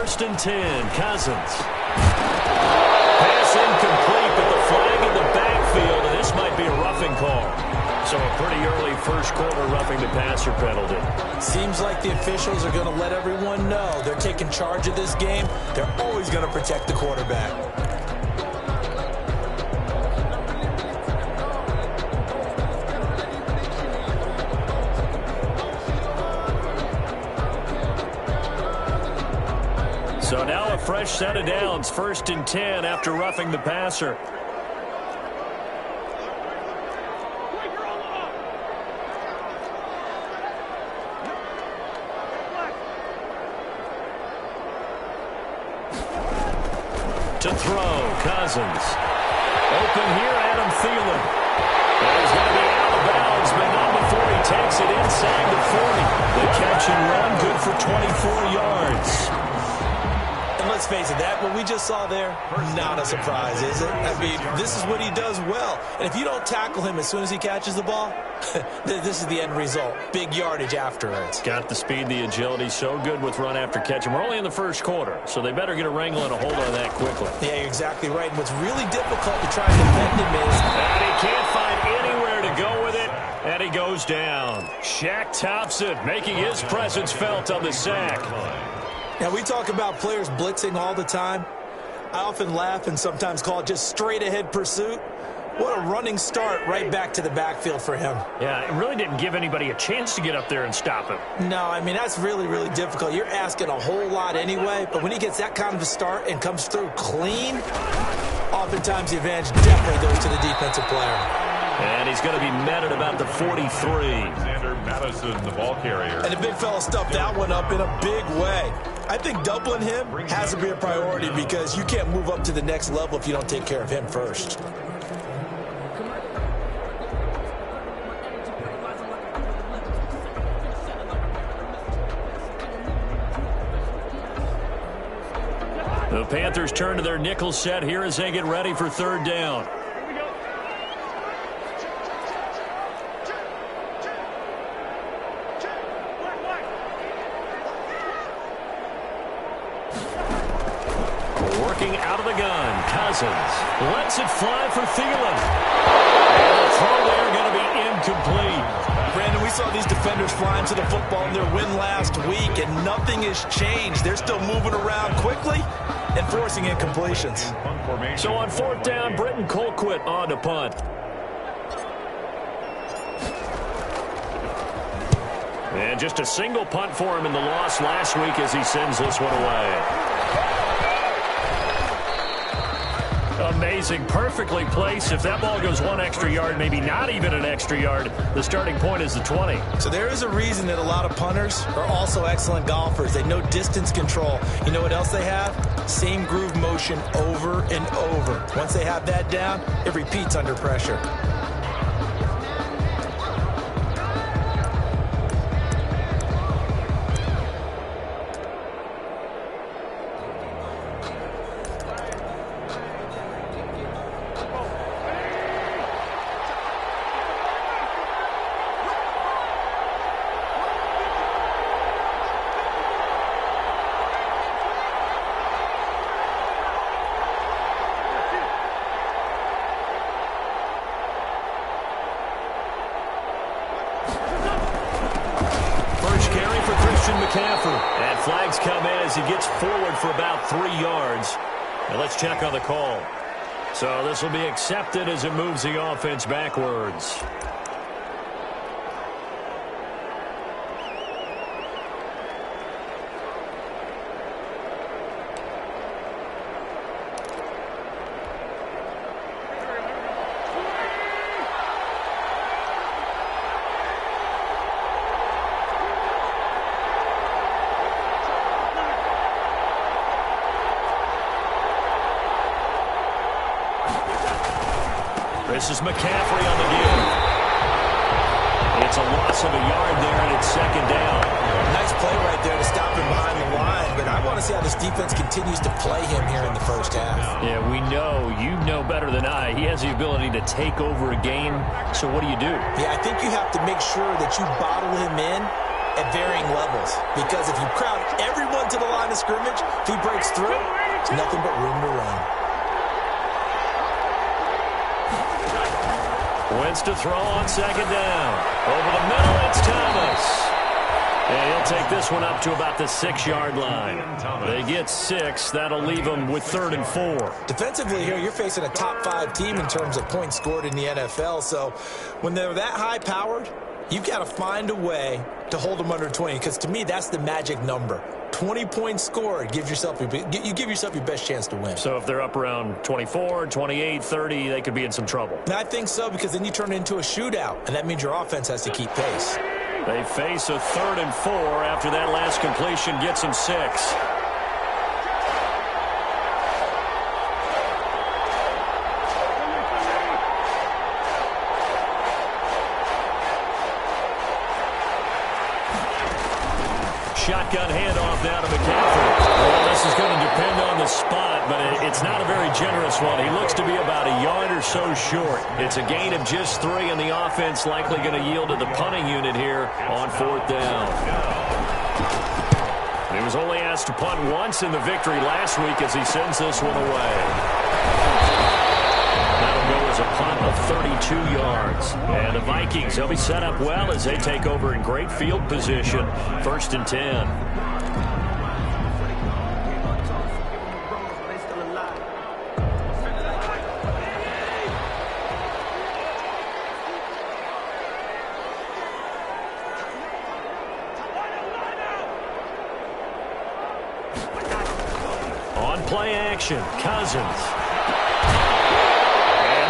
First and 10, Cousins. Pass incomplete, but the flag in the backfield, and this might be a roughing call. So a pretty early first quarter roughing the passer penalty. Seems like the officials are going to let everyone know they're taking charge of this game. They're always going to protect the quarterback. So now a fresh set of downs, first and 10 after roughing the passer. To throw, Cousins. Open here, Adam Thielen. And he's going to be out of bounds, but not before he takes it inside the 40. The catch and run, good for 24 yards. And let's face it, that what we just saw there, not a surprise, is it? I mean, this is what he does well. And if you don't tackle him as soon as he catches the ball, this is the end result. Big yardage afterwards. Got the speed, the agility, so good with run after catch. And we're only in the first quarter, so they better get a wrangle and a hold on that quickly. Yeah, you're exactly right. And what's really difficult to try and defend him is... And he can't find anywhere to go with it, and he goes down. Shaq Thompson making his presence felt on the sack. Now, we talk about players blitzing all the time. I often laugh and sometimes call it just straight-ahead pursuit. What a running start right back to the backfield for him. Yeah, it really didn't give anybody a chance to get up there and stop him. No, I mean, that's really, really difficult. You're asking a whole lot anyway, but when he gets that kind of a start and comes through clean, oftentimes the advantage definitely goes to the defensive player. And he's going to be met at about the 43. Alexander Madison, the ball carrier. And the big fella stuffed that one up in a big way. I think doubling him has to be a priority because you can't move up to the next level if you don't take care of him first. The Panthers turn to their nickel set here as they get ready for third down. Working out of the gun, Cousins lets it fly for Thielen. And the throw there going to be incomplete. Brandon, we saw these defenders flying to the football in their win last week, and nothing has changed. They're still moving around quickly and forcing incompletions. So on fourth down, Britton Colquitt on to punt. And just a single punt for him in the loss last week as he sends this one away. Amazing, perfectly placed. If that ball goes one extra yard, maybe not even an extra yard, the starting point is the 20. So there is a reason that a lot of punters are also excellent golfers. They know distance control. You know what else they have? Same groove motion over and over. Once they have that down, it repeats under pressure. And flags come in as he gets forward for about 3 yards. And let's check on the call. So this will be accepted as it moves the offense backwards. This is McCaffrey on the deal. It's a loss of a yard there, and it's second down. Nice play right there to stop him behind the line, but I want to see how this defense continues to play him here in the first half. Yeah, we know, you know better than I, he has the ability to take over a game, so what do you do? Yeah, I think you have to make sure that you bottle him in at varying levels. Because if you crowd everyone to the line of scrimmage, if he breaks through, it's nothing but room to run. Wentz to throw on second down. Over the middle, it's Thomas. And he'll take this one up to about the 6-yard line. They get 6. That'll leave them with 3rd and 4. Defensively here, you're facing a top 5 team in terms of points scored in the NFL. So when they're that high-powered, you've got to find a way to hold them under 20. Because to me, that's the magic number. 20 points scored, you give yourself your best chance to win. So if they're up around 24, 28, 30, they could be in some trouble. And I think so, because then you turn it into a shootout, and that means your offense has to keep pace. They face a 3rd and 4 after that last completion gets them 6. Shotgun handoff now to McCaffrey. Well, this is going to depend on the spot, but it's not a very generous one. He looks to be about a yard or so short. It's a gain of just 3, and the offense likely going to yield to the punting unit here on 4th down. He was only asked to punt once in the victory last week as he sends this one away. That'll go as a punt of 32 yards. And the Vikings, they'll be set up well as they take over in great field position. 1st and 10. On play action, Cousins.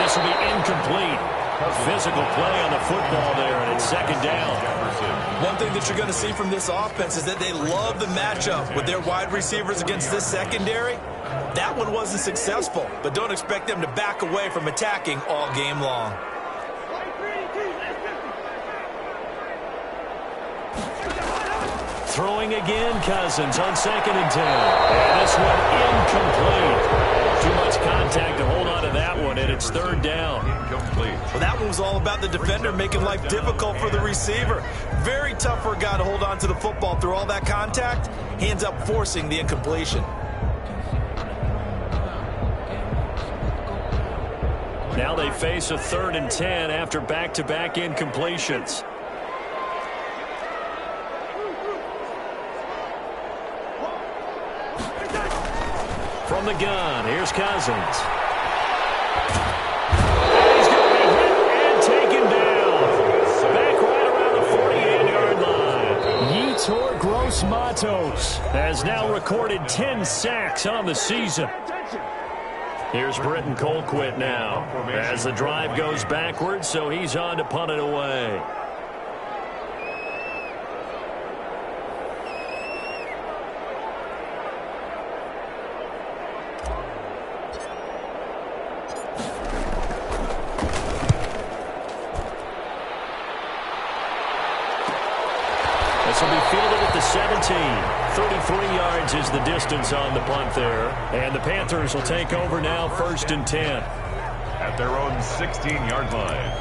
This will be incomplete. Physical play on the football there, and it's 2nd down. One thing that you're going to see from this offense is that they love the matchup with their wide receivers against this secondary. That one wasn't successful, but don't expect them to back away from attacking all game long. Throwing again, Cousins on 2nd and 10. And this one incomplete. Too much contact to hold on to that one, and it's 3rd down. Incomplete. Well, that one was all about the defender making life difficult for the receiver. Very tough for a guy to hold on to the football through all that contact. He ends up forcing the incompletion. Now they face a 3rd and 10 after back-to-back incompletions. From the gun, here's Cousins. He's going to be hit and taken down. Back right around the 48-yard line. Yetur Gross-Matos has now recorded 10 sacks on the season. Here's Britton Colquitt now as the drive goes backwards, so he's on to punt it away. This will be fielded at the 17. 33 yards is the distance on the punt there. And the Panthers will take over now, 1st and 10. At their own 16-yard line.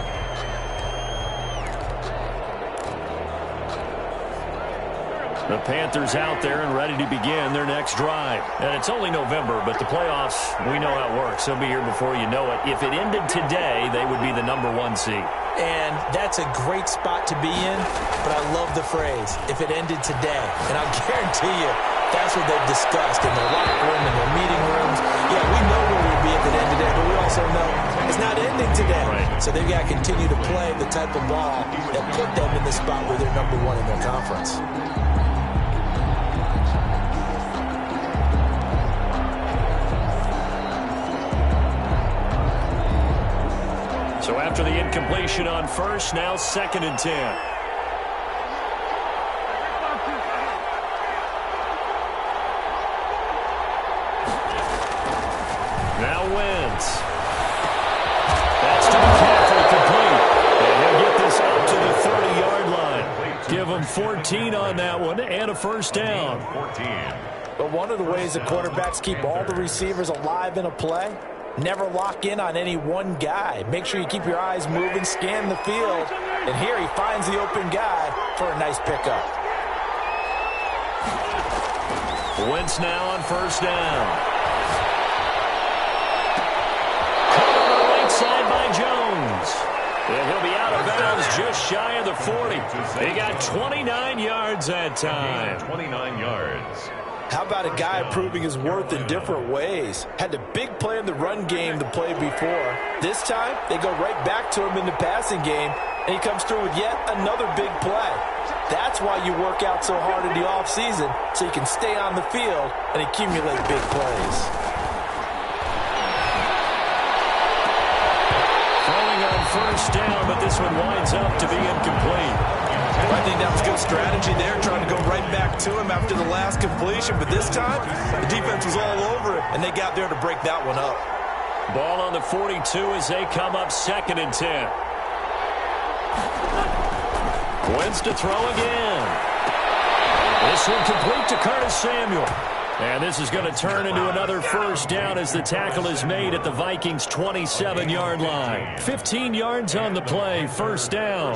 The Panthers out there and ready to begin their next drive. And it's only November, but the playoffs, we know how it works. They'll be here before you know it. If it ended today, they would be the #1 seed. And that's a great spot to be in, but I love the phrase, if it ended today. And I'll guarantee you, that's what they've discussed in their locker room, in their meeting rooms. Yeah, we know where we'd be if it ended today, but we also know it's not ending today. Right. So they've got to continue to play the type of ball that put them in the spot where they're #1 in their conference. So after the incompletion on first, now 2nd and 10. Now Wentz. That's to McCaffrey, complete. And he'll get this up to the 30-yard line. Give him 14 on that one and a 1st down. 14. But one of the ways that quarterbacks keep all the receivers alive in a play, never lock in on any one guy. Make sure you keep your eyes moving, scan the field. And here he finds the open guy for a nice pickup. Wentz now on first down. Caught on the right side by Jones. And he'll be out of bounds just shy of the 40. He got 29 yards that time. 29 yards. How about a guy proving his worth in different ways? Had a big play in the run game the play before. This time, they go right back to him in the passing game, and he comes through with yet another big play. That's why you work out so hard in the offseason, so you can stay on the field and accumulate big plays. Throwing on first down, but this one winds up to be incomplete. I think that was good strategy there, trying to go right back to him after the last completion. But this time, the defense was all over it, and they got there to break that one up. Ball on the 42 as they come up 2nd and 10. Wentz to throw again. This one complete to Curtis Samuel. And this is going to turn into another first down as the tackle is made at the Vikings' 27-yard line. 15 yards on the play, first down.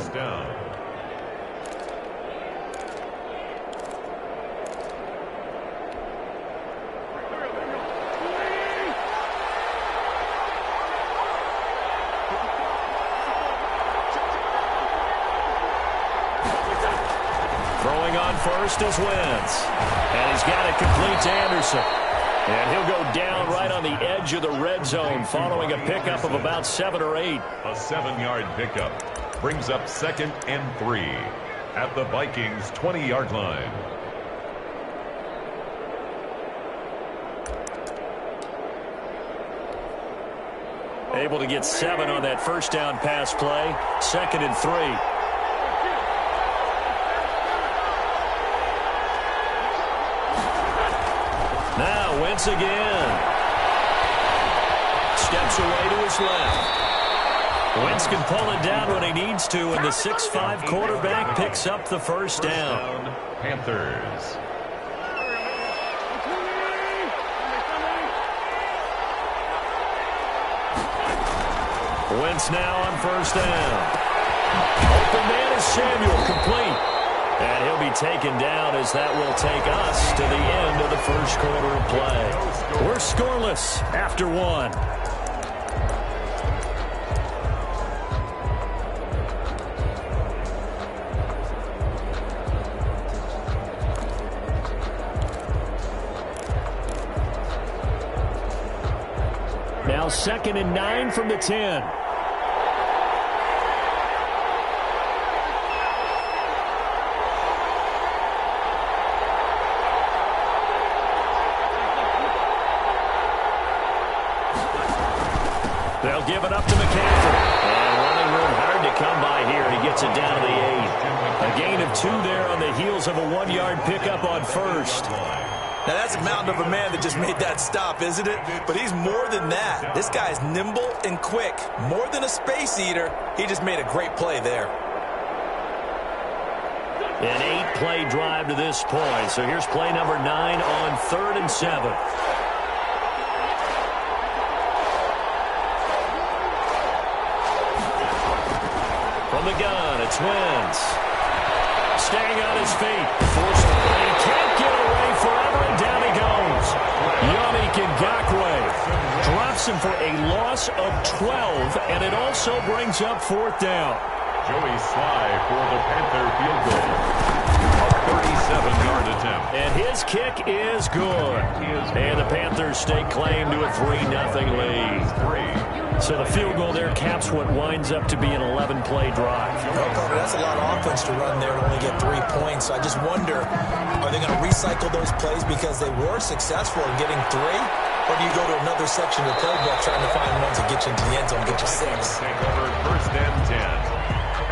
Throwing on first is Wentz. And he's got it complete to Anderson. And he'll go down right on the edge of the red zone following a pickup of about 7 or 8. A 7-yard pickup brings up 2nd and 3 at the Vikings' 20-yard line. Able to get 7 on that first down pass play. 2nd and 3. Now Wentz again. Steps away to his left. Wentz can pull it down when he needs to, and the 6'5" quarterback picks up the first down. Panthers. Wentz now on first down. Open man is Samuel, complete. And he'll be taken down as that will take us to the end of the first quarter of play. We're scoreless after 1. Now 2nd and 9 from the 10. They'll give it up to McCaffrey. And running room hard to come by here. He gets it down to the 8. A gain of 2 there on the heels of a 1-yard pickup on first. Now, that's a mountain of a man that just made that stop, isn't it? But he's more than that. This guy's nimble and quick. More than a space eater, he just made a great play there. An 8-play drive to this point. So here's play number 9 on 3rd and 7. From the gun, it's Wentz. Staying on his feet. Forced, and he can't get away forever, and down he goes. Yannick Ngakoue drops him for a loss of 12, and it also brings up 4th down. Joey Sly for the Panther field goal. A 37-yard attempt. And his kick is good. And the Panthers stake claim to a 3-0 lead. So the field goal there caps what winds up to be an 11-play drive. That's a lot of offense to run there to only get 3 points. So I just wonder, are they going to recycle those plays because they were successful in getting 3? Or do you go to another section of the playbook trying to find ones that get you into the end zone and get you 6? Take over 1st and 10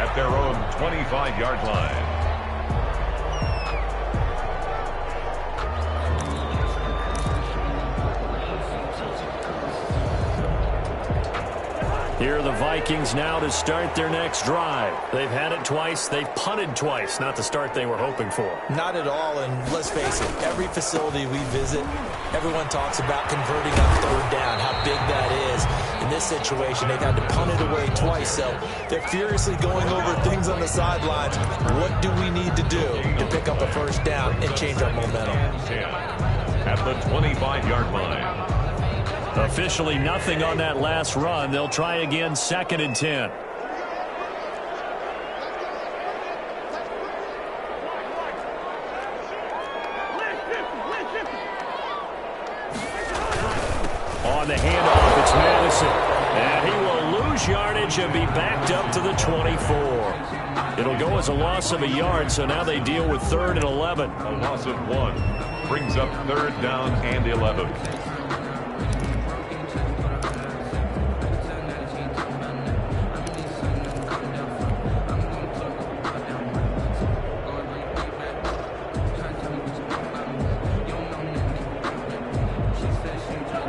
at their own 25-yard line. Here are the Vikings now to start their next drive. They've had it twice. They've punted twice. Not the start they were hoping for. Not at all, and let's face it, every facility we visit, everyone talks about converting on 3rd down, how big that is. In this situation, they've had to punt it away twice, so they're furiously going over things on the sidelines. What do we need to do to pick up a first down and change our momentum? At the 25-yard line. Officially nothing on that last run. They'll try again, 2nd and 10. On the handoff, it's Madison. And he will lose yardage and be backed up to the 24. It'll go as a loss of a yard, so now they deal with 3rd and 11. A loss of 1 brings up 3rd down and 11.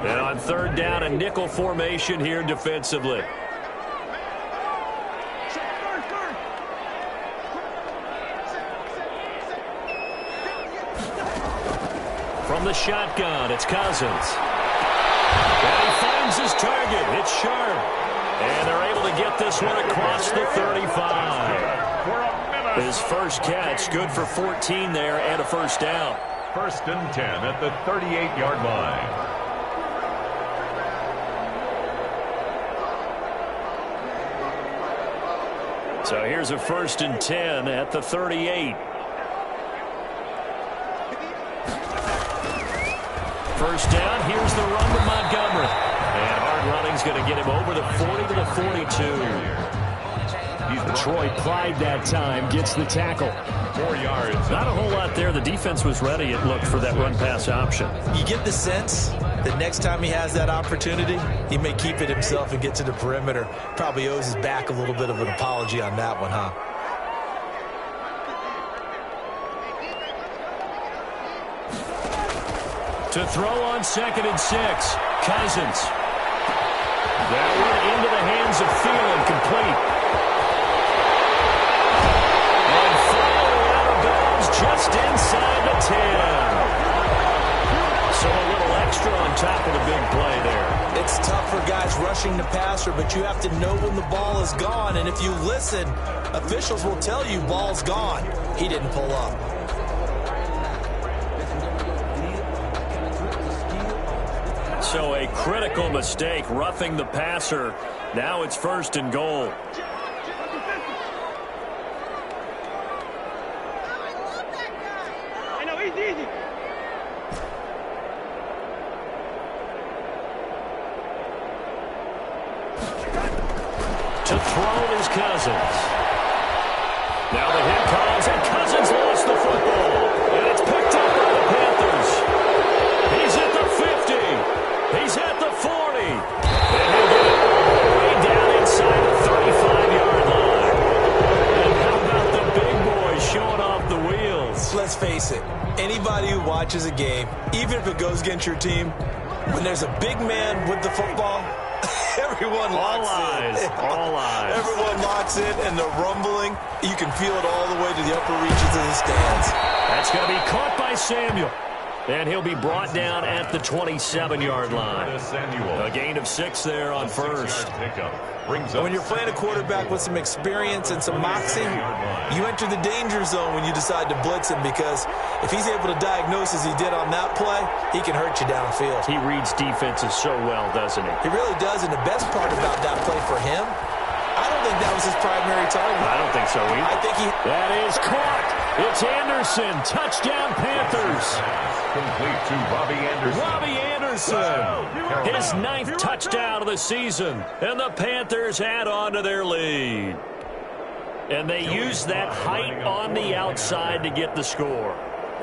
And on 3rd down, a nickel formation here defensively. From the shotgun, it's Cousins. And he finds his target. It's Sharp. And they're able to get this one across the 35. His first catch, good for 14 there and a first down. 1st and 10 at the 38-yard line. So here's a 1st and 10 at the 38. First down, here's the run to Montgomery. And hard running's going to get him over the 40 to the 42. Detroit Pride that time gets the tackle. 4 yards. Not a whole lot there. The defense was ready, it looked, for that run-pass option. You get the sense that next time he has that opportunity, he may keep it himself and get to the perimeter. Probably owes his back a little bit of an apology on that one, huh? To throw on 2nd and 6, Cousins. That one into the hands of Thielen, complete. And finally out of bounds just inside the 10. So a little extra on top of the big play there. It's tough for guys rushing the passer, but you have to know when the ball is gone. And if you listen, officials will tell you ball's gone. He didn't pull up. So a critical mistake, roughing the passer. Now it's 1st and goal. I know, easy, easy. To throw is Cousins. Now the hit comes, and Cousins lost the football. And it's picked up by the Panthers. He's at the 50. He's at the 40. And he'll get it way down inside the 35-yard line. And how about the big boy showing off the wheels? Let's face it, anybody who watches a game, even if it goes against your team, when there's a big man with the football, everyone locks in. All eyes. Everyone locks in, and the rumbling, you can feel it all the way to the upper reaches of the stands. That's going to be caught by Samuel. And he'll be brought down at the 27-yard line. A gain of 6 there on 1st. When you're playing a quarterback with some experience and some moxie, you enter the danger zone when you decide to blitz him, because if he's able to diagnose as he did on that play, he can hurt you downfield. He reads defenses so well, doesn't he? He really does, and the best part about that play for him, I don't think that was his primary target. I don't think so either. I think That is caught. It's Anderson. Touchdown, Panthers. Complete to Robbie Anderson. Robbie Anderson. His 9th touchdown of the season. And the Panthers add on to their lead. And they use that height on the outside to get the score.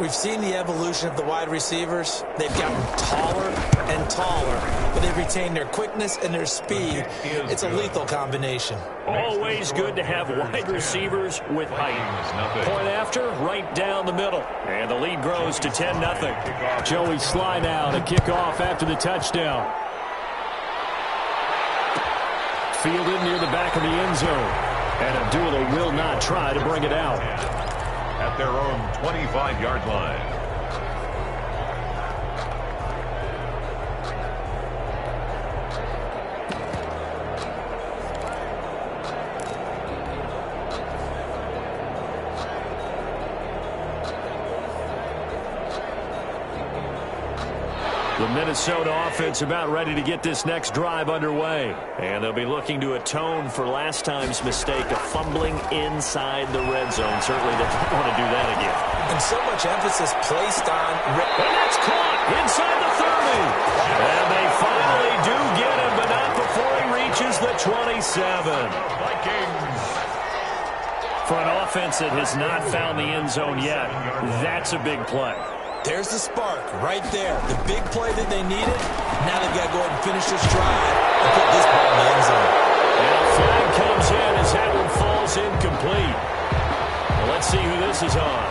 We've seen the evolution of the wide receivers. They've gotten taller and taller, but they've retained their quickness and their speed. It's a lethal combination. Always good to have wide receivers with height. Point after, right down the middle. And the lead grows to 10-0. Joey Sly now to kick off after the touchdown. Fielded near the back of the end zone. And Abdullah will not try to bring it out. At their own 25-yard line. The Minnesota offense about ready to get this next drive underway. And they'll be looking to atone for last time's mistake of fumbling inside the red zone. Certainly they don't want to do that again. And so much emphasis placed on... And that's caught inside the 30. And they finally do get him, but not before he reaches the 27. Vikings. For an offense that has not found the end zone yet, that's a big play. There's the spark right there. The big play that they needed. Now they've got to go ahead and finish this drive and put this ball in the end zone. And a flag comes in as that one falls incomplete. Well, let's see who this is on.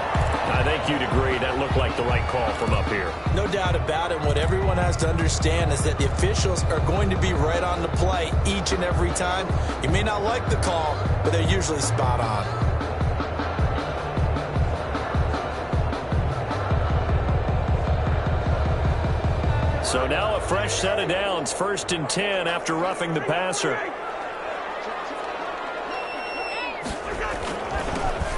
I think you'd agree that looked like the right call from up here. No doubt about it. What everyone has to understand is that the officials are going to be right on the play each and every time. You may not like the call, but they're usually spot on. So now a fresh set of downs, 1st and 10 after roughing the passer.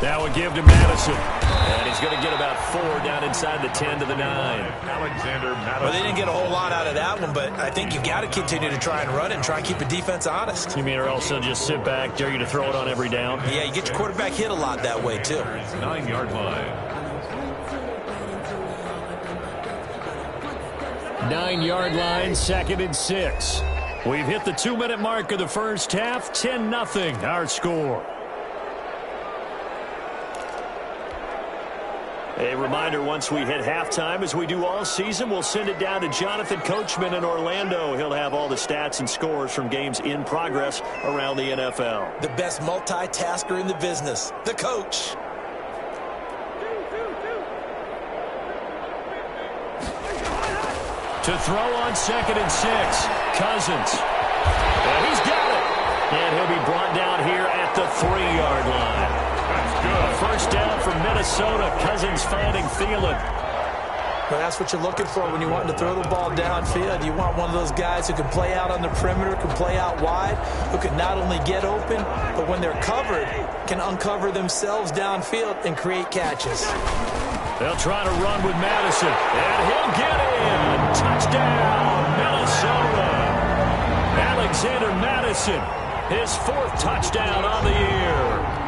Now a give to Madison. And he's going to get about 4 down inside the 10 to the 9. Alexander Madison. Well, they didn't get a whole lot out of that one, but I think you've got to continue to try and run it and try and keep the defense honest. You mean or else they'll just sit back, dare you to throw it on every down? Yeah, you get your quarterback hit a lot that way, too. 9-yard line. 9-yard line, 2nd and 6. We've hit the 2-minute mark of the first half. 10-0 our score. A reminder, once we hit halftime, as we do all season, we'll send it down to Jonathan Coachman in Orlando. He'll have all the stats and scores from games in progress around the NFL. The best multitasker in the business, the coach. To throw on 2nd and 6, Cousins. And he's got it. And he'll be brought down here at the 3-yard line. That's good. A first down from Minnesota. Cousins finding Thielen. Well, that's what you're looking for when you want to throw the ball downfield. You want one of those guys who can play out on the perimeter, can play out wide, who can not only get open, but when they're covered, can uncover themselves downfield and create catches. They'll try to run with Madison, and he'll get in. Touchdown, Minnesota. Alexander Madison, his 4th touchdown on the year.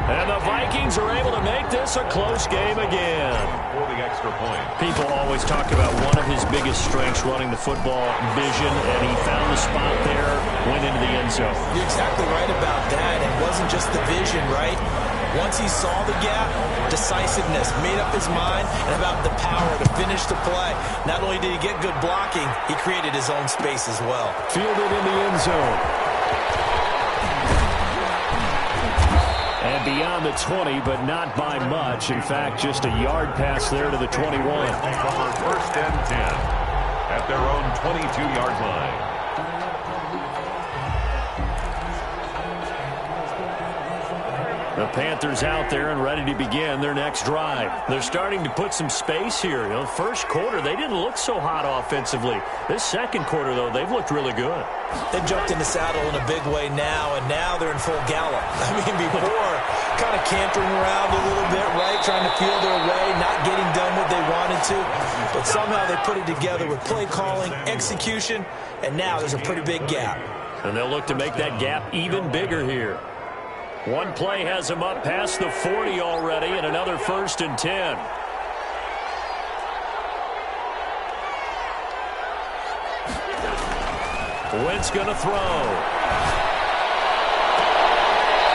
And the Vikings are able to make this a close game again. For the extra point. People always talk about one of his biggest strengths, running the football, vision, and he found the spot there, went into the end zone. You're exactly right about that. It wasn't just the vision, right? Once he saw the gap, decisiveness, made up his mind, and about the power to finish the play. Not only did he get good blocking, he created his own space as well. Fielded in the end zone. And beyond the 20, but not by much. In fact, just a yard pass there to the 21. From 1st and 10 at their own 22-yard line. The Panthers out there and ready to begin their next drive. They're starting to put some space here. You know, first quarter, they didn't look so hot offensively. This second quarter, though, they've looked really good. They've jumped in the saddle in a big way now, and now they're in full gallop. I mean, before, kind of cantering around a little bit, right, trying to feel their way, not getting done what they wanted to. But somehow they put it together with play calling, execution, and now there's a pretty big gap. And they'll look to make that gap even bigger here. One play has them up past the 40 already, and another 1st and 10. Wentz going to throw.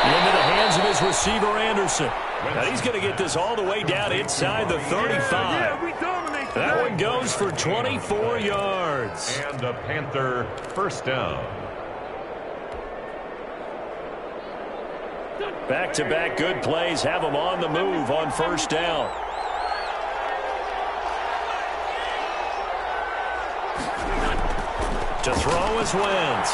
Into the hands of his receiver, Anderson. And he's going to get this all the way down inside the 35. That one goes for 24 yards. And a Panther first down. Back-to-back good plays have them on the move on first down. To throw is Wentz.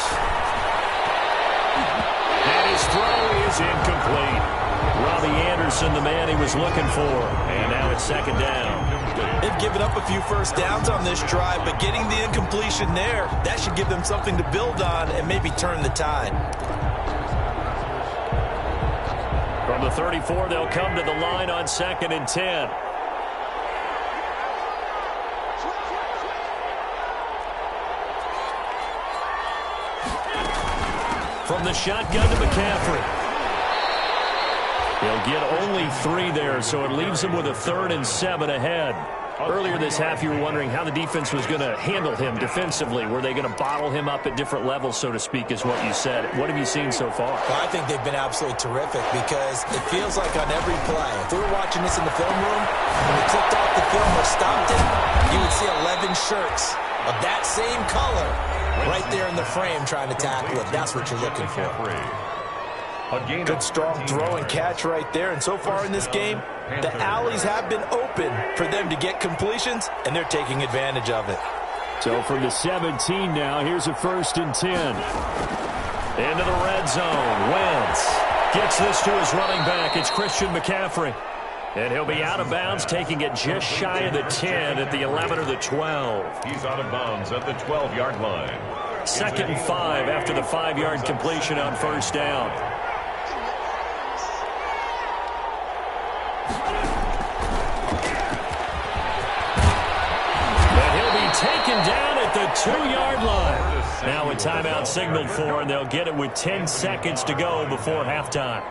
And his throw is incomplete. Robbie Anderson, the man he was looking for. And now it's 2nd down. They've given up a few first downs on this drive, but getting the incompletion there, that should give them something to build on and maybe turn the tide. From the 34, they'll come to the line on 2nd and 10. From the shotgun to McCaffrey. He'll get only 3 there, so it leaves him with a 3rd and 7 ahead. Earlier this half, you were wondering how the defense was going to handle him defensively. Were they going to bottle him up at different levels, so to speak, is what you said. What have you seen so far? Well, I think they've been absolutely terrific because it feels like on every play, if we were watching this in the film room, when we clicked off the film or stopped it, you would see 11 shirts of that same color right there in the frame trying to tackle it. That's what you're looking for. Good strong throw and catch right there. And so far in this game, the alleys have been open for them to get completions, and they're taking advantage of it. So from the 17 now, here's a 1st and 10. Into the red zone. Wentz gets this to his running back. It's Christian McCaffrey. And he'll be out of bounds, taking it just shy of the 10 at the 11 or the 12. He's out of bounds at the 12-yard line. 2nd and 5 after the 5-yard completion on 1st down. Taken down at the 2-yard line. Now a timeout signaled for, and they'll get it with 10 seconds to go before halftime.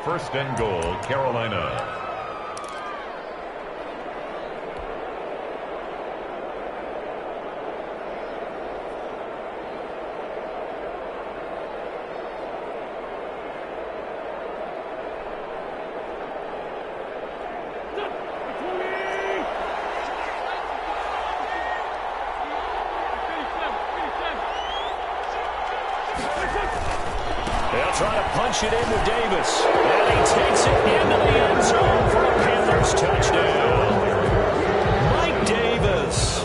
1st and goal, Carolina. They'll try to punch it in with Davis. And he takes it into the end zone for a Panthers touchdown. Mike Davis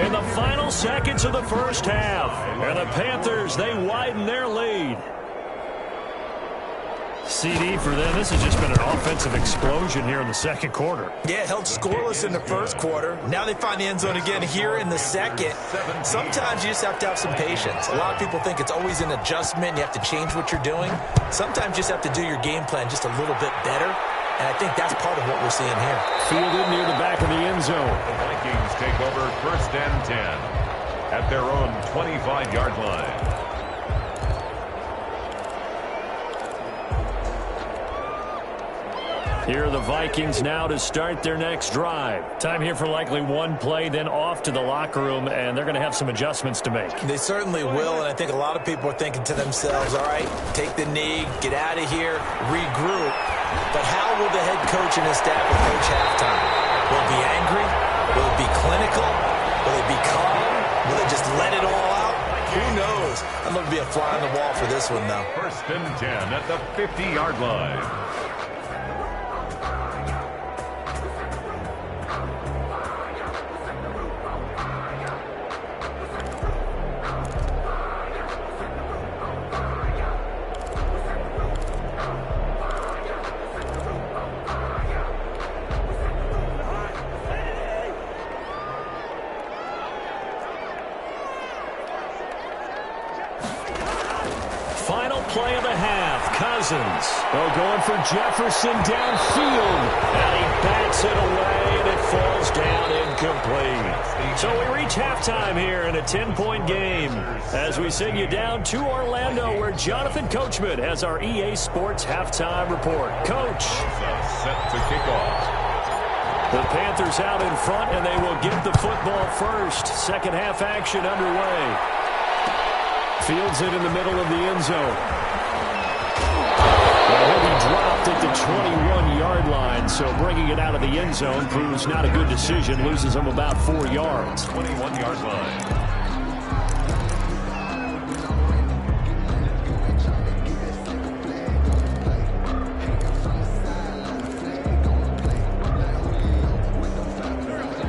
in the final seconds of the 1st half. And the Panthers, they widen their lead. CD for them. This has just been an offensive explosion here in the 2nd quarter. Yeah, held scoreless in the 1st quarter. Now they find the end zone again here in the 2nd. Sometimes you just have to have some patience. A lot of people think it's always an adjustment. You have to change what you're doing. Sometimes you just have to do your game plan just a little bit better. And I think that's part of what we're seeing here. Fielded near the back of the end zone. The Vikings take over 1st and 10 at their own 25-yard line. Here are the Vikings now to start their next drive. Time here for likely one play, then off to the locker room, and they're going to have some adjustments to make. They certainly will, and I think a lot of people are thinking to themselves, all right, take the knee, get out of here, regroup. But how will the head coach and his staff approach halftime? Will it be angry? Will it be clinical? Will it be calm? Will it just let it all out? Who knows? I'm going to be a fly on the wall for this one, though. 1st and 10 at the 50-yard line. Final play of the half. Cousins. Oh, going for Jefferson downfield. And he bats it away, and it falls down incomplete. So we reach halftime here in a 10-point game as we send you down to Orlando, where Jonathan Coachman has our EA Sports halftime report. Coach. Set to kick off. The Panthers out in front, and they will get the football first. 2nd half action underway. Fields it in the middle of the end zone. Well, he'll be dropped at the 21-yard line, so bringing it out of the end zone proves not a good decision. Loses him about 4 yards. 21-yard line.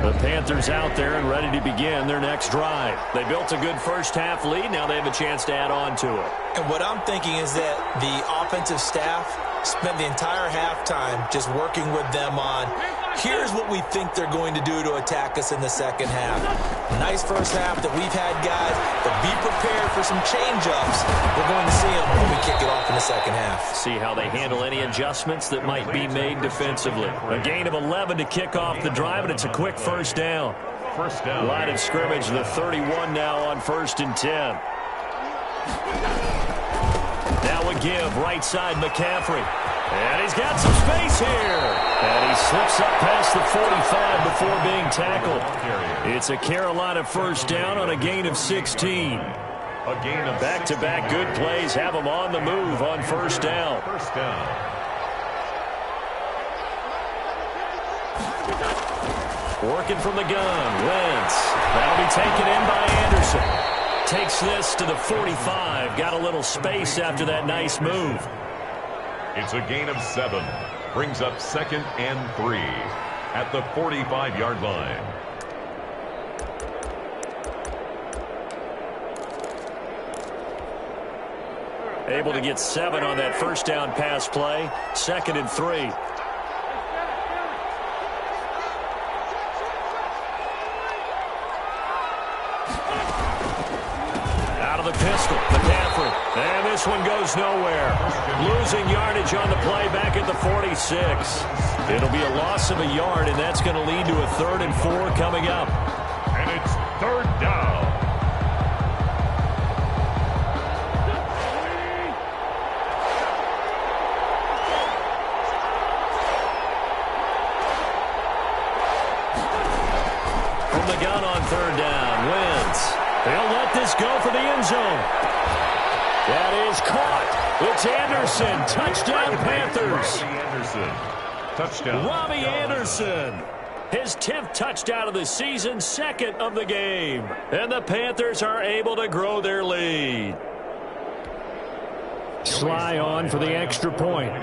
The Panthers out there and ready to begin their next drive. They built a good 1st half lead. Now they have a chance to add on to it. And what I'm thinking is that the offensive staff spent the entire halftime just working with them on, here's what we think they're going to do to attack us in the 2nd half. Nice 1st half that we've had, guys, but be prepared for some change-ups. We're going to see them when we kick it off in the 2nd half. See how they handle any adjustments that might be made defensively. A gain of 11 to kick off the drive, and it's a quick 1st down. 1st down. Line of scrimmage, the 31 now on 1st and 10. Now a give, right side McCaffrey. And he's got some space here. And he slips up past the 45 before being tackled. It's a Carolina first down on a gain of 16. Back-to-back good plays have them on the move on first down. Working from the gun, Wentz. That'll be taken in by Anderson. Takes this to the 45. Got a little space after that nice move. It's a gain of 7. Brings up 2nd and 3 at the 45-yard line. Able to get 7 on that first down pass play. 2nd and 3. Out of the pistol, McCaffrey. And this one goes nowhere. Losing yardage on the play back at the 46. It'll be a loss of a yard, and that's going to lead to a 3rd and 4 coming up. And it's 3rd down. From the gun on 3rd down, Wentz. They'll let this go for the end zone. That is caught. It's Anderson. Touchdown, Panthers. Touchdown. Robbie Anderson. His 10th touchdown of the season, 2nd of the game. And the Panthers are able to grow their lead. Sly on for the extra point.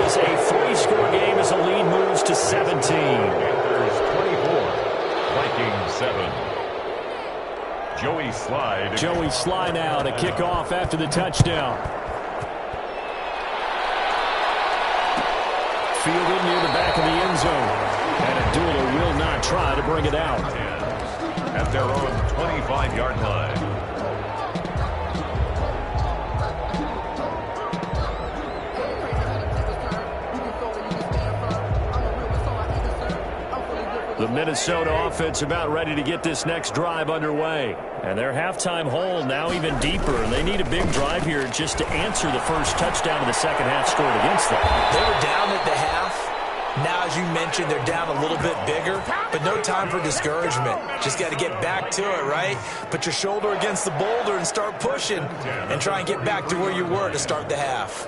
A 3-score game as the lead moves to 17. Panthers 24, Vikings 7. Joey Sly now to kick off after the touchdown. Fielded near the back of the end zone. And Abdullah will not try to bring it out. At their own 25-yard line. The Minnesota offense about ready to get this next drive underway. And their halftime hole now even deeper. And they need a big drive here just to answer the first touchdown of the second half scored against them. They were down at the half. Now, as you mentioned, they're down a little bit bigger, but no time for discouragement. Just got to get back to it, right? Put your shoulder against the boulder and start pushing and try and get back to where you were to start the half.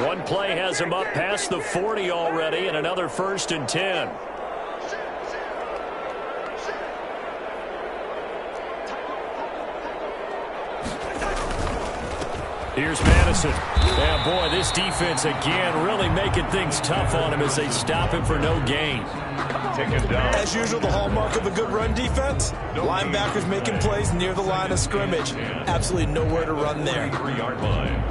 One play has him up past the 40 already, and another 1st and 10. Here's Madison. Yeah, boy, this defense again really making things tough on him as they stop him for no gain. Taken down. As usual, the hallmark of a good run defense, linebackers making plays near the line of scrimmage. Absolutely nowhere to run there. 3-yard line.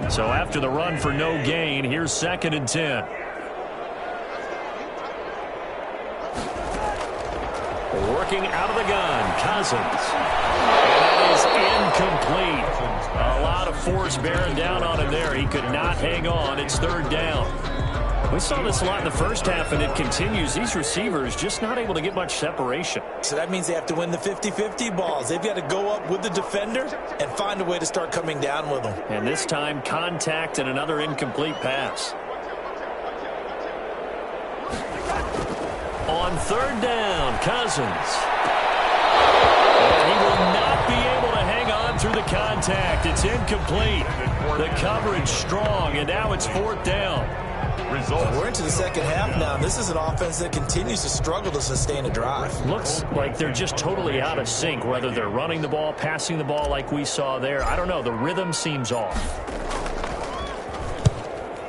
So after the run for no gain, here's 2nd and 10. Working out of the gun, Cousins. And that is incomplete. A lot of force bearing down on him there. He could not hang on. It's 3rd down. We saw this a lot in the first half, and it continues. These receivers just not able to get much separation. So that means they have to win the 50-50 balls. They've got to go up with the defender and find a way to start coming down with them. And this time, contact and another incomplete pass. On 3rd down, Cousins. And he will not be able to hang on through the contact. It's incomplete. The coverage strong, and now it's 4th down. We're into the second half now. This is an offense that continues to struggle to sustain a drive. Looks like they're just totally out of sync, whether they're running the ball, passing the ball like we saw there. I don't know. The rhythm seems off.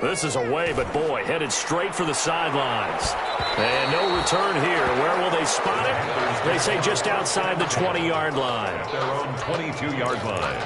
This is away, but boy, headed straight for the sidelines. And no return here. Where will they spot it? They say just outside the 20-yard line. At their own 22-yard line.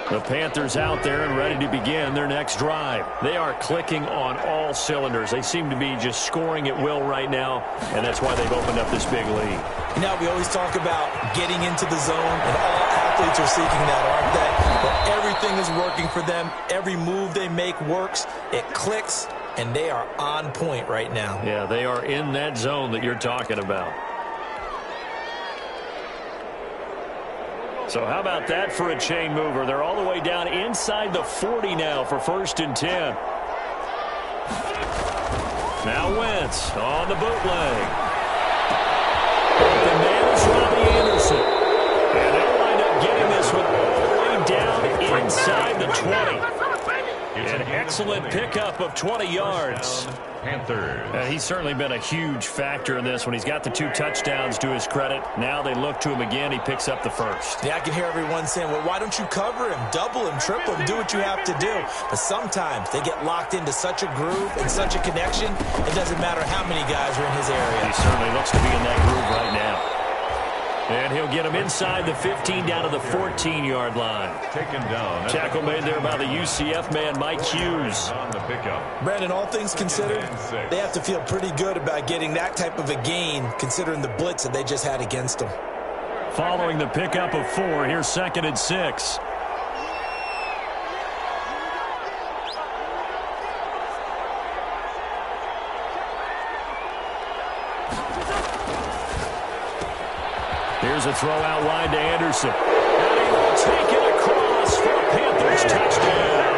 The Panthers out there and ready to begin their next drive. They are clicking on all cylinders. They seem to be just scoring at will right now, and that's why they've opened up this big lead. You know, we always talk about getting into the zone, and all athletes are seeking that, aren't they? But everything is working for them. Every move they make works. It clicks, and they are on point right now. Yeah, they are in that zone that you're talking about. So how about that for a chain mover? They're all the way down inside the 40 now for 1st and 10. Now Wentz on the bootleg. The man is Robbie Anderson. And they'll wind up getting this one all the way down inside the 20. An excellent pickup of 20 yards. Panthers. He's certainly been a huge factor in this one. He's got the 2 touchdowns to his credit. Now they look to him again. He picks up the first. Yeah, I can hear everyone saying, well, why don't you cover him, double him, triple him, do what you have to do. But sometimes they get locked into such a groove and such a connection, it doesn't matter how many guys are in his area. He certainly looks to be in that groove right now. And he'll get him inside the 15 down to the 14-yard line. Taken down. Tackle made there by the UCF man, Mike Hughes. On the pickup. Brandon, all things considered, they have to feel pretty good about getting that type of a gain, considering the blitz that they just had against them. Following the pickup of 4, here's 2nd and 6. Here's a throw out wide to Anderson. And he will take it across for a Panthers touchdown.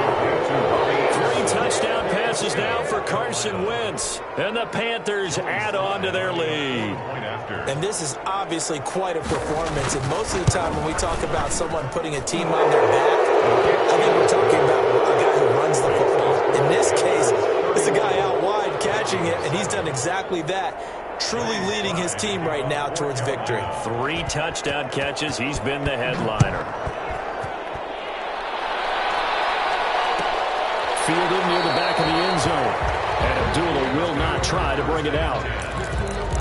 3 touchdown passes now for Carson Wentz. And the Panthers add on to their lead. And this is obviously quite a performance. And most of the time when we talk about someone putting a team on their back, I think we're talking about a guy who runs the football. In this case, it's a guy out wide catching it, and he's done exactly that. Truly leading his team right now towards victory. 3 touchdown catches. He's been the headliner. Fielded near the back of the end zone. And Abdullah will not try to bring it out.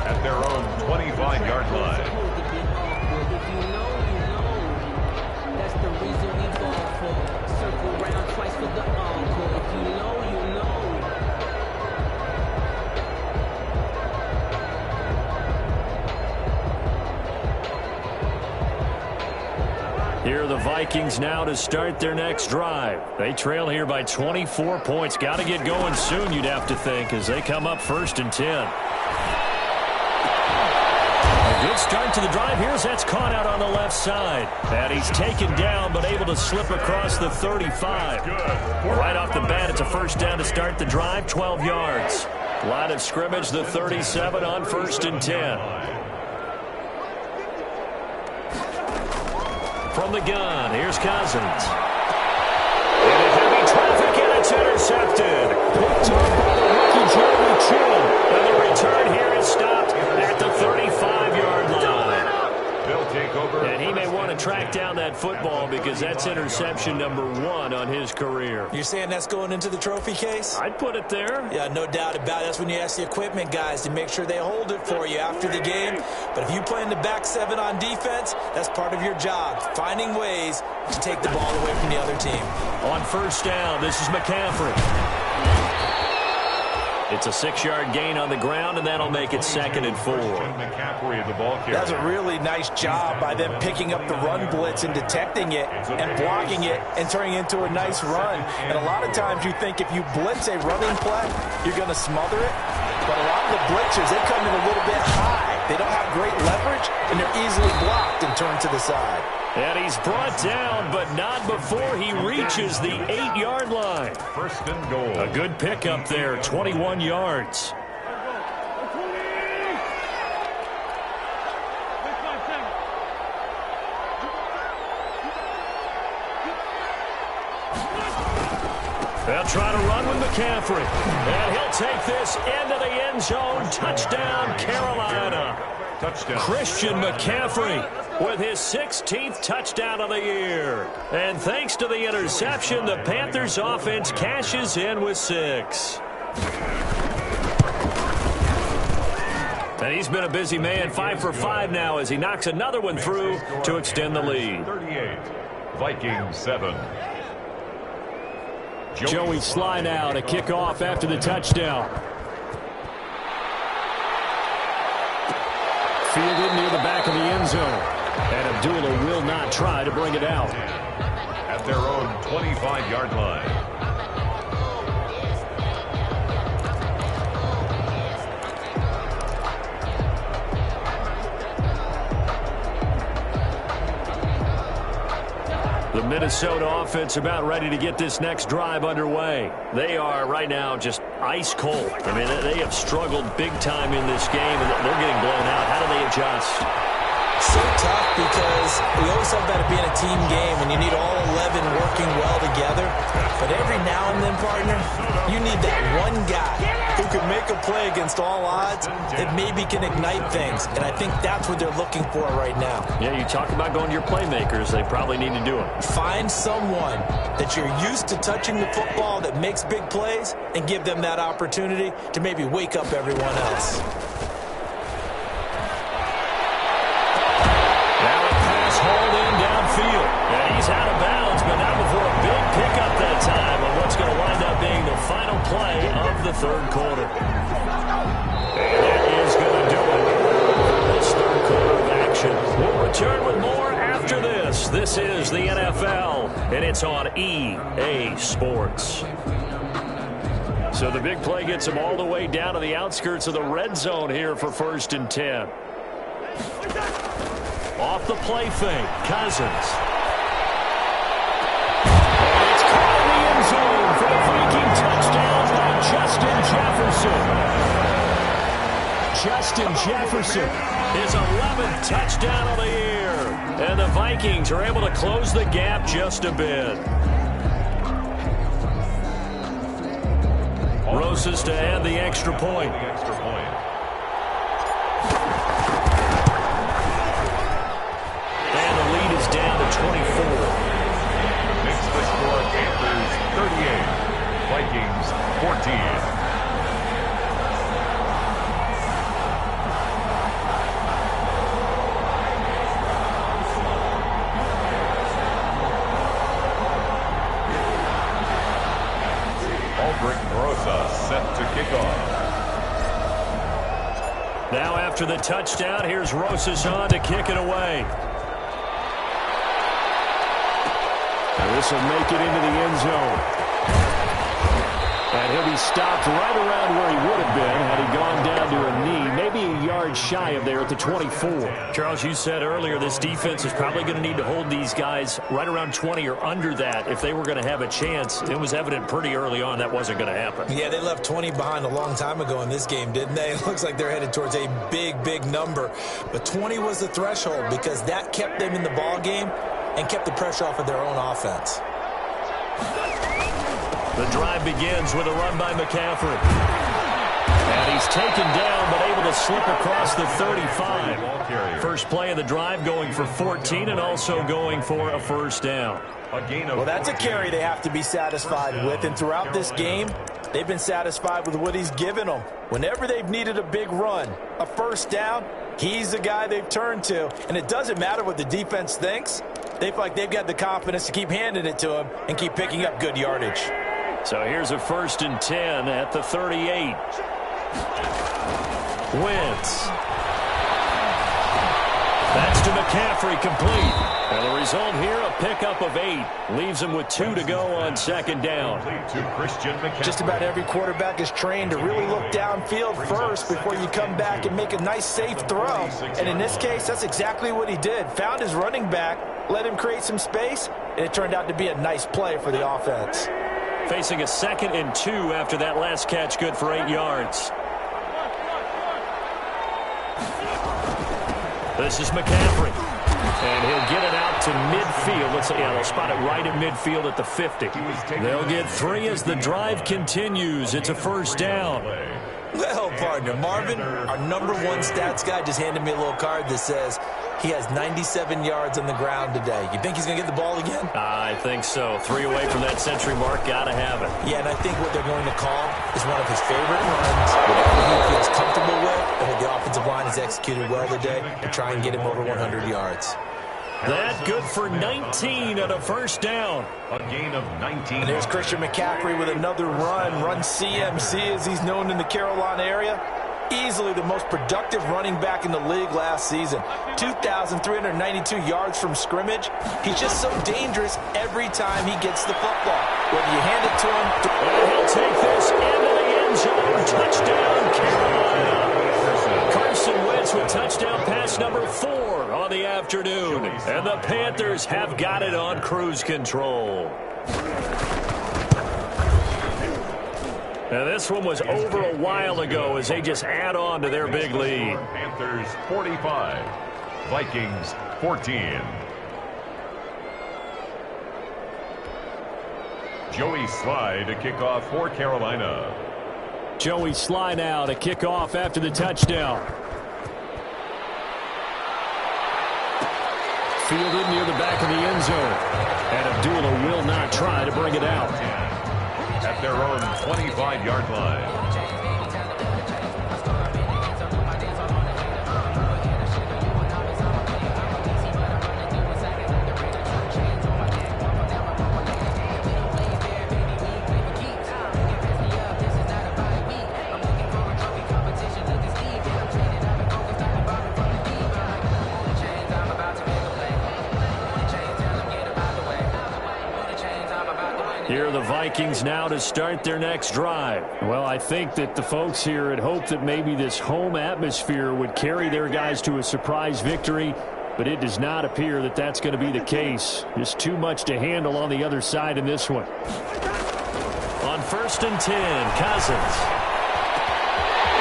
At their own 25-yard line. That's the reason we ball for. Circle round twice for the encore. If you know, you know. Here are the Vikings now to start their next drive. They trail here by 24 points. Got to get going soon, you'd have to think, as they come up 1st and 10. A good start to the drive. Here's that's caught out on the left side. And he's taken down, but able to slip across the 35. Right off the bat, it's a 1st down to start the drive, 12 yards. Line of scrimmage, the 37 on 1st and 10. From the gun, here's Cousins. Into heavy traffic, and it's intercepted. Picked up by the rookie Jeremy Chin. And the return here is stopped at the 35-yard line. They'll take over. And he may want to track down that football because that's interception number 1 on his career. You're saying that's going into the trophy case? I'd put it there. Yeah, no doubt about it. That's when you ask the equipment guys to make sure they hold it for you after the game. But if you play in the back 7 on defense, that's part of your job, finding ways to take the ball away from the other team. On 1st down, this is McCaffrey. It's a 6-yard gain on the ground, and that'll make it 2nd and 4. McCaffrey, the ball carrier. That's a really nice job by them picking up the run blitz and detecting it and blocking it and turning it into a nice run. And a lot of times you think if you blitz a running play, you're going to smother it. But a lot of the blitzers, they come in a little bit high. They don't have great leverage, and they're easily blocked and turned to the side. And he's brought down, but not before he reaches the 8-yard line. 1st and goal. A good pickup there, 21 yards. They'll try to run with McCaffrey. And he'll take this into the end zone. Touchdown, Carolina. Touchdown. Christian McCaffrey with his 16th touchdown of the year. And thanks to the interception, the Panthers offense cashes in with 6. And he's been a busy man, 5 for 5 now as he knocks another one through to extend the lead. 38. Vikings 7. Joey Sly now to kick off after the touchdown. Fielded near the back of the end zone. And Abdullah will not try to bring it out. At their own 25-yard line. The Minnesota offense about ready to get this next drive underway. They are right now just ice cold. I mean, they have struggled big time in this game, and they're getting blown out. How do they adjust? So tough because we always talk about it being a team game and you need all 11 working well together. But every now and then, partner, you need that one guy who can make a play against all odds that maybe can ignite things. And I think that's what they're looking for right now. Yeah, you talk about going to your playmakers. They probably need to do it. Find someone that you're used to touching the football that makes big plays and give them that opportunity to maybe wake up everyone else. And he's out of bounds, but not before a big pickup that time on what's going to wind up being the final play of the third quarter. And that is going to do it for this third quarter of action. We'll return with more after this. This is the NFL, and it's on EA Sports. So the big play gets him all the way down to the outskirts of the red zone here for 1st and 10. Off the play fake, Cousins. And it's caught in the end zone for the Viking touchdown by Justin Jefferson. Justin Jefferson, his 11th touchdown of the year. And the Vikings are able to close the gap just a bit. Rosas to add the extra point. Down to 24. Makes the score Panthers 38, Vikings 14. Aldrich Rosa set to kick off. Now after the touchdown, here's Rosas on to kick it away. This will make it into the end zone. And he'll be stopped right around where he would have been had he gone down to a knee, maybe a yard shy of there at the 24. Charles, you said earlier this defense is probably going to need to hold these guys right around 20 or under that if they were going to have a chance. It was evident pretty early on that wasn't going to happen. Yeah, they left 20 behind a long time ago in this game, didn't they? It looks like they're headed towards a big, big number. But 20 was the threshold because that kept them in the ball game and kept the pressure off of their own offense. The drive begins with a run by McCaffrey. And he's taken down but able to slip across the 35. First play of the drive going for 14 and also going for a first down. Well, that's a carry they have to be satisfied with. And throughout this game, they've been satisfied with what he's given them. Whenever they've needed a big run, a first down, he's the guy they've turned to. And it doesn't matter what the defense thinks. They feel like they've got the confidence to keep handing it to him and keep picking up good yardage. So here's a 1st and 10 at the 38. Wentz. That's to McCaffrey, complete. And the result here, a pickup of 8. Leaves him with 2 to go on 2nd down. Just about every quarterback is trained to really look downfield first before you come back and make a nice, safe throw. And in this case, that's exactly what he did. Found his running back, let him create some space, and it turned out to be a nice play for the offense. Facing a 2nd and 2 after that last catch, good for 8 yards. This is McCaffrey. And he'll get it out to midfield. They'll spot it right at midfield at the 50. They'll get 3 as the drive continues. It's a first down. Well, partner, Marvin, our #1 stats guy, just handed me a little card that says he has 97 yards on the ground today. You think he's going to get the ball again? I think so. 3 away from that century mark. Got to have it. Yeah, and I think what they're going to call is one of his favorite runs, whatever he feels comfortable with, and what the offensive line has executed well today to try and get him over 100 yards. That good for 19 at a first down. A gain of 19. And there's Christian McCaffrey with another run CMC as he's known in the Carolina area. Easily the most productive running back in the league last season. 2,392 yards from scrimmage. He's just so dangerous every time he gets the football. Whether you hand it to him... And he'll take this into the end zone. Touchdown, Carolina. Carson Wentz with touchdown pass number 4 on the afternoon. And the Panthers have got it on cruise control. Now this one was over a while ago as they just add on to their big lead. Panthers 45, Vikings 14. Joey Sly to kick off for Carolina. Joey Sly now to kick off after the touchdown. Fielded near the back of the end zone. And Abdullah will not try to bring it out. At their own 25-yard line. Here are the Vikings now to start their next drive. Well, I think that the folks here had hoped that maybe this home atmosphere would carry their guys to a surprise victory, but it does not appear that that's going to be the case. Just too much to handle on the other side in this one. On 1st and 10, Cousins.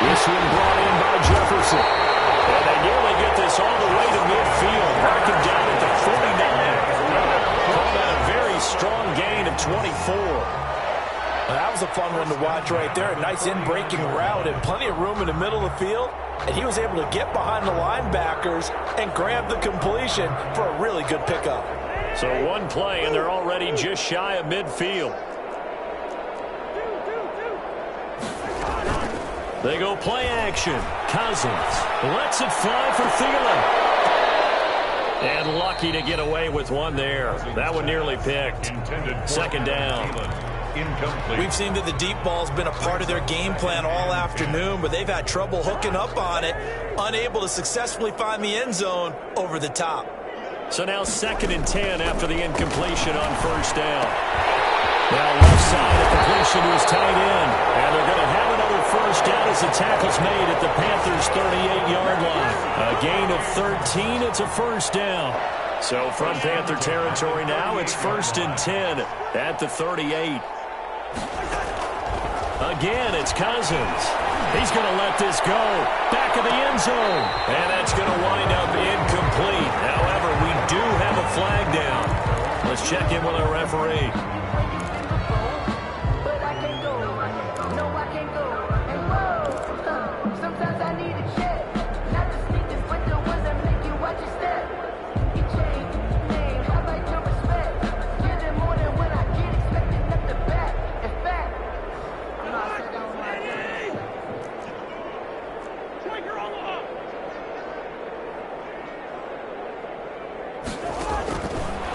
This one brought in by Jefferson. And they nearly get this all the way to midfield. Mark him down at the 49. Called out a very strong gain of 24. That was a fun one to watch right there. A nice in-breaking route and plenty of room in the middle of the field. And he was able to get behind the linebackers and grab the completion for a really good pickup. So one play, and they're already just shy of midfield. They go play action. Cousins lets it fly for Thielen. And lucky to get away with one there. That one nearly picked. 2nd down. Incomplete. We've seen that the deep ball's been a part of their game plan all afternoon, but they've had trouble hooking up on it, unable to successfully find the end zone over the top. So now 2nd and 10 after the incompletion on 1st down. Now left side, a completion to his tight end. And they're going to have another 1st down as the tackle's made at the Panthers' 38-yard line. A gain of 13, it's a 1st down. So from Panther territory now, it's 1st and 10 at the 38. Again, it's Cousins. He's going to let this go. Back of the end zone. And that's going to wind up incomplete. However, we do have a flag down. Let's check in with our referee.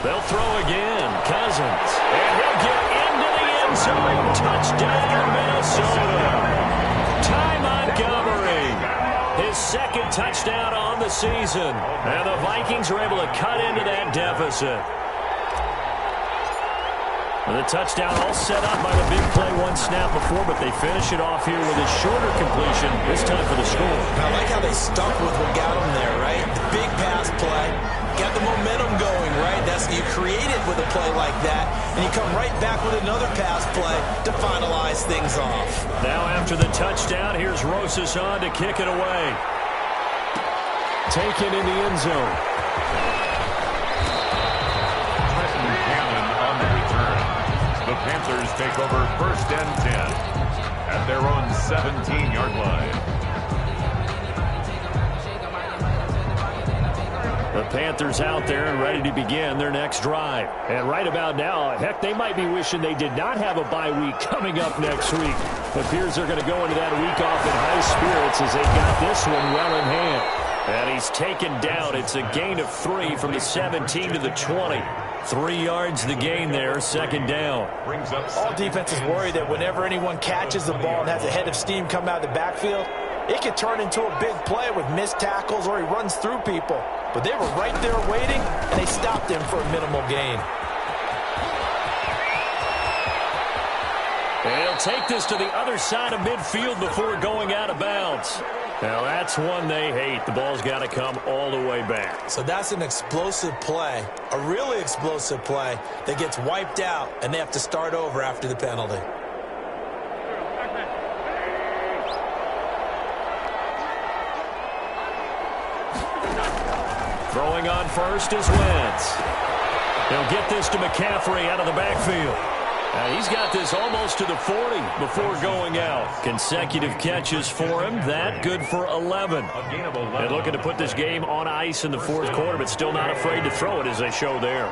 They'll throw again. Cousins. And he'll get into the end zone. Touchdown, Minnesota. Ty Montgomery. His 2nd touchdown on the season. And the Vikings are able to cut into that deficit. And the touchdown all set up by the big play one snap before, but they finish it off here with a shorter completion, this time for the score. I like how they stuck with what got them there, right? The big pass play, got the momentum going, right? That's you create it with a play like that, and you come right back with another pass play to finalize things off. Now after the touchdown, here's Rosas on to kick it away. Taken in the end zone. The Panthers take over 1st and 10 at their own 17-yard line. The Panthers out there and ready to begin their next drive. And right about now, heck, they might be wishing they did not have a bye week coming up next week. It appears they're going to go into that week off in high spirits as they got this one well in hand. And he's taken down. It's a gain of 3 from the 17 to the 20. 3 yards the gain there, second down. All defenses worry that whenever anyone catches the ball and has a head of steam come out of the backfield, it could turn into a big play with missed tackles or he runs through people. But they were right there waiting, and they stopped him for a minimal gain. And he'll take this to the other side of midfield before going out of bounds. Now, that's one they hate. The ball's got to come all the way back. So that's an explosive play, a really explosive play that gets wiped out, and they have to start over after the penalty. Throwing on first is Wentz. He'll get this to McCaffrey out of the backfield. He's got this almost to the 40 before going out. Consecutive catches for him. That good for 11. And looking to put this game on ice in the fourth quarter, but still not afraid to throw it as they show there.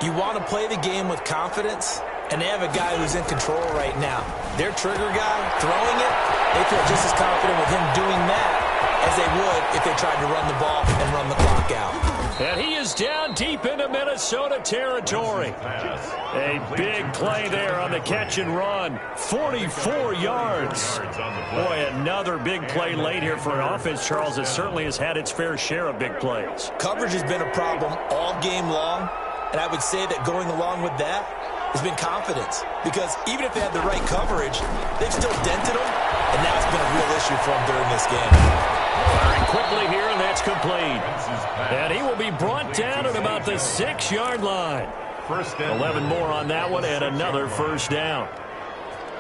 You want to play the game with confidence, and they have a guy who's in control right now. Their trigger guy throwing it, they feel just as confident with him doing that as they would if they tried to run the ball and run the clock out. And he is down deep into Minnesota territory. A big play there on the catch and run. 44 yards. Boy, another big play late here for an offense, Charles, that certainly has had its fair share of big plays. Coverage has been a problem all game long, and I would say that going along with that has been confidence. Because even if they had the right coverage, they've still dented them, and that's been a real issue for them during this game. Firing quickly here, and that's complete. And he will be brought down at about the 6-yard line. 11 more on that one, and another first down.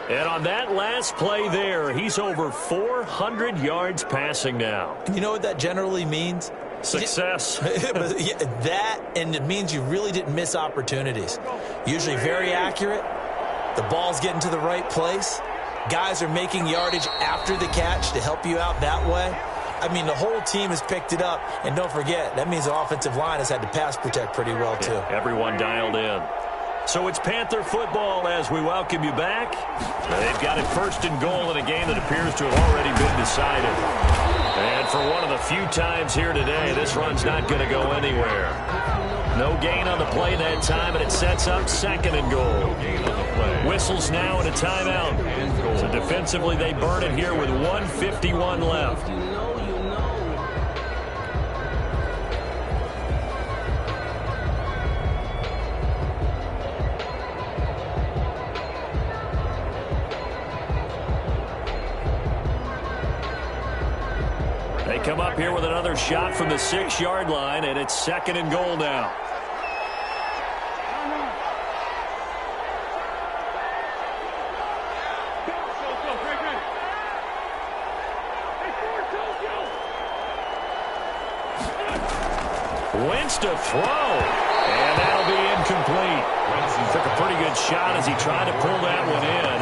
And on that last play there, he's over 400 yards passing now. You know what that generally means? Success. That, and it means you really didn't miss opportunities. Usually very accurate. The ball's getting to the right place. Guys are making yardage after the catch to help you out that way. I mean, the whole team has picked it up. And don't forget, that means the offensive line has had to pass protect pretty well, too. Yeah, everyone dialed in. So it's Panther football as we welcome you back. They've got it first and goal in a game that appears to have already been decided. And for one of the few times here today, this run's not going to go anywhere. No gain on the play that time, and it sets up second and goal. Whistles now and a timeout. So defensively, they burn it here with 1:51 left. They come up here with another shot from the 6-yard line, and it's second and goal now. Wentz to throw, and that'll be incomplete. Took a pretty good shot as he tried to pull that one in.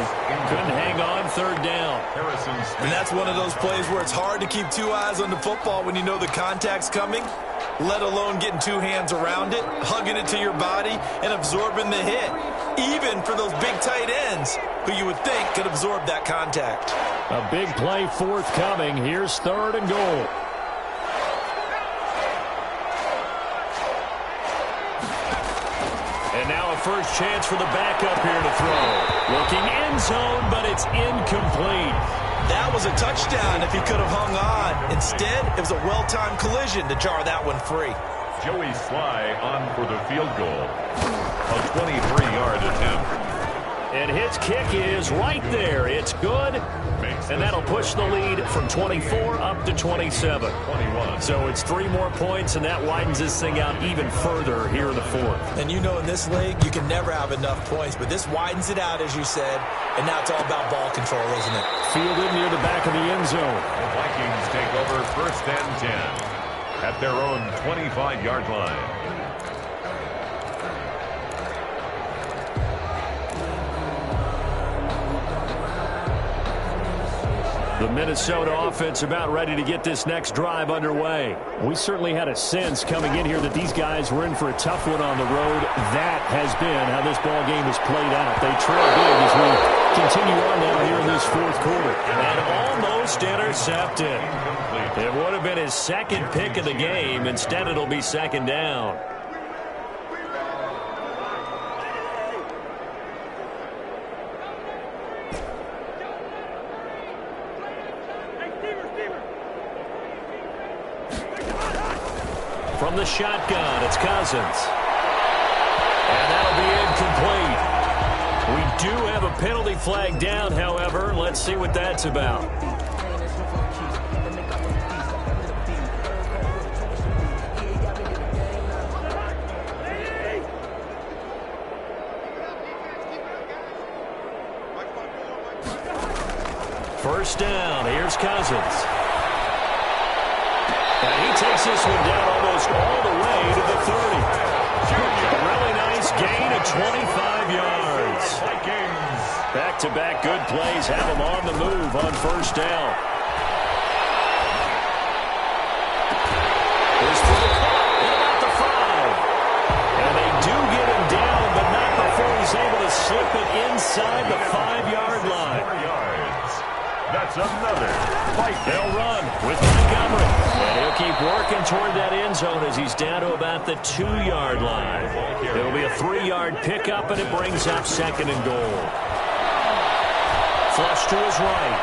Couldn't hang on, third down. And that's one of those plays where it's hard to keep two eyes on the football when you know the contact's coming, let alone getting two hands around it, hugging it to your body, and absorbing the hit, even for those big tight ends who you would think could absorb that contact. A big play forthcoming. Here's third and goal. And now a first chance for the backup here to throw. Looking end zone, but it's incomplete. That was a touchdown if he could have hung on. Instead, it was a well-timed collision to jar that one free. Joey Sly on for the field goal. A 23-yard attempt. And his kick is right there. It's good. And that'll push the lead from 24 up to 27. So it's 3 more points, and that widens this thing out even further here in the fourth. And you know in this league, you can never have enough points, but this widens it out, as you said, and now it's all about ball control, isn't it? Fielded near the back of the end zone. The Vikings take over first and 10 at their own 25-yard line. The Minnesota offense about ready to get this next drive underway. We certainly had a sense coming in here that these guys were in for a tough one on the road. That has been how this ball game has played out. They trail big as we continue on now here in this fourth quarter. And almost intercepted. It would have been his second pick of the game. Instead, it'll be second down. From the shotgun, it's Cousins. And that'll be incomplete. We do have a penalty flag down, however. Let's see what that's about. First down, here's Cousins. And he takes this one down almost all the way to the 30. A really nice gain of 25 yards. Back-to-back good plays have him on the move on first down. Here's for the cut at about the 5. And they do get him down, but not before he's able to slip it inside the 5-yard line. That's another fight. They'll run with Montgomery. And he'll keep working toward that end zone as he's down to about the 2-yard line. It'll be a 3-yard pickup, and it brings up second and goal. Flush to his right.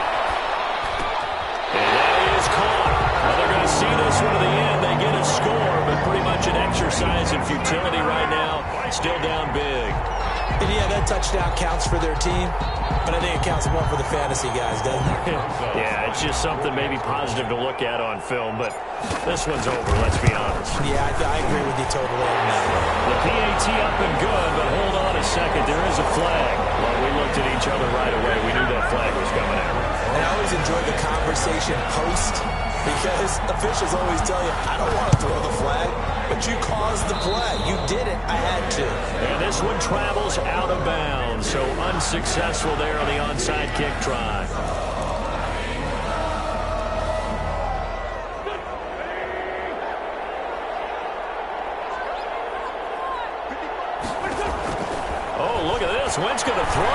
And that is caught. Well, they're going to see this one to the end. They get a score, but pretty much an exercise in futility right now. Still down big. And yeah, that touchdown counts for their team, but I think it counts more for the fantasy guys, doesn't it? Yeah, it's just something maybe positive to look at on film, but this one's over, let's be honest. Yeah, I agree with you totally on that. The PAT up and good, but hold on a second. There is a flag. Well, we looked at each other right away. We knew that flag was coming out. And I always enjoy the conversation post, because officials always tell you, I don't want to throw the flag, but you caused the play. You did it. I had to. And this one travels out of bounds, so unsuccessful there on the onside kick try. Oh, look at this. Wentz going to throw.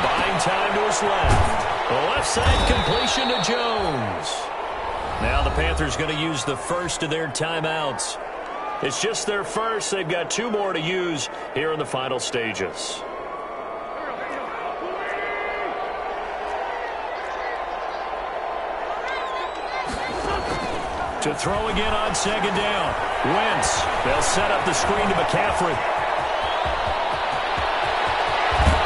Buying time to his left. The left side completion to Jones. Now the Panthers going to use the first of their timeouts. It's just their first. They've got 2 more to use here in the final stages. To throw again on second down. Wentz. They'll set up the screen to McCaffrey.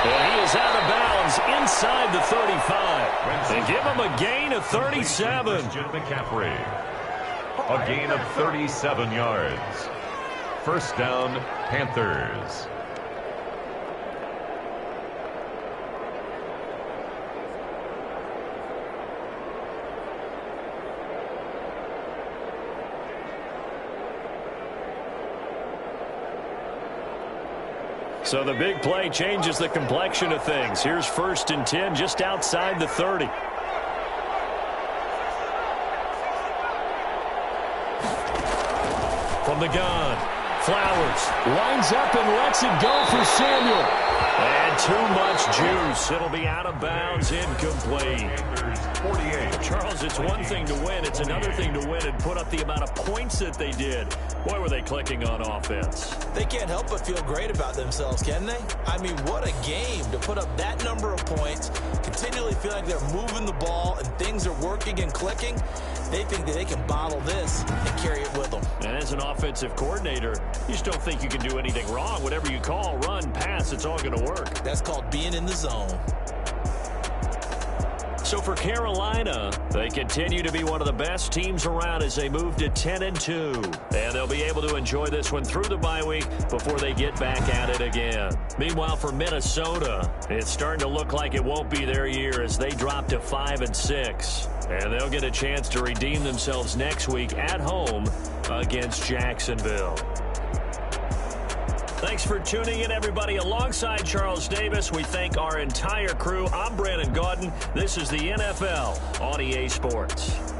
And he is out of bounds inside the 35. They give him a gain of 37. McCaffrey. A gain of 37 yards. First down, Panthers. So the big play changes the complexion of things. Here's 1st and 10 just outside the 30. From the gun, Flowers lines up and lets it go for Samuel. And too much juice. It'll be out of bounds, incomplete. 48. Charles, it's one thing to win. It's another thing to win and put up the amount of points that they did. Boy, were they clicking on offense. They can't help but feel great about themselves, can they? I mean, what a game to put up that number of points, continually feel like they're moving the ball and things are working and clicking. They think that they can bottle this and carry it with them. And as an offensive coordinator, you just don't think you can do anything wrong. Whatever you call, run, pass, it's all going to work. That's called being in the zone. So for Carolina, they continue to be one of the best teams around as they move to 10-2. And they'll be able to enjoy this one through the bye week before they get back at it again. Meanwhile, for Minnesota, it's starting to look like it won't be their year as they drop to 5-6. And they'll get a chance to redeem themselves next week at home against Jacksonville. Thanks for tuning in, everybody. Alongside Charles Davis, we thank our entire crew. I'm Brandon Gaudin. This is the NFL on EA Sports.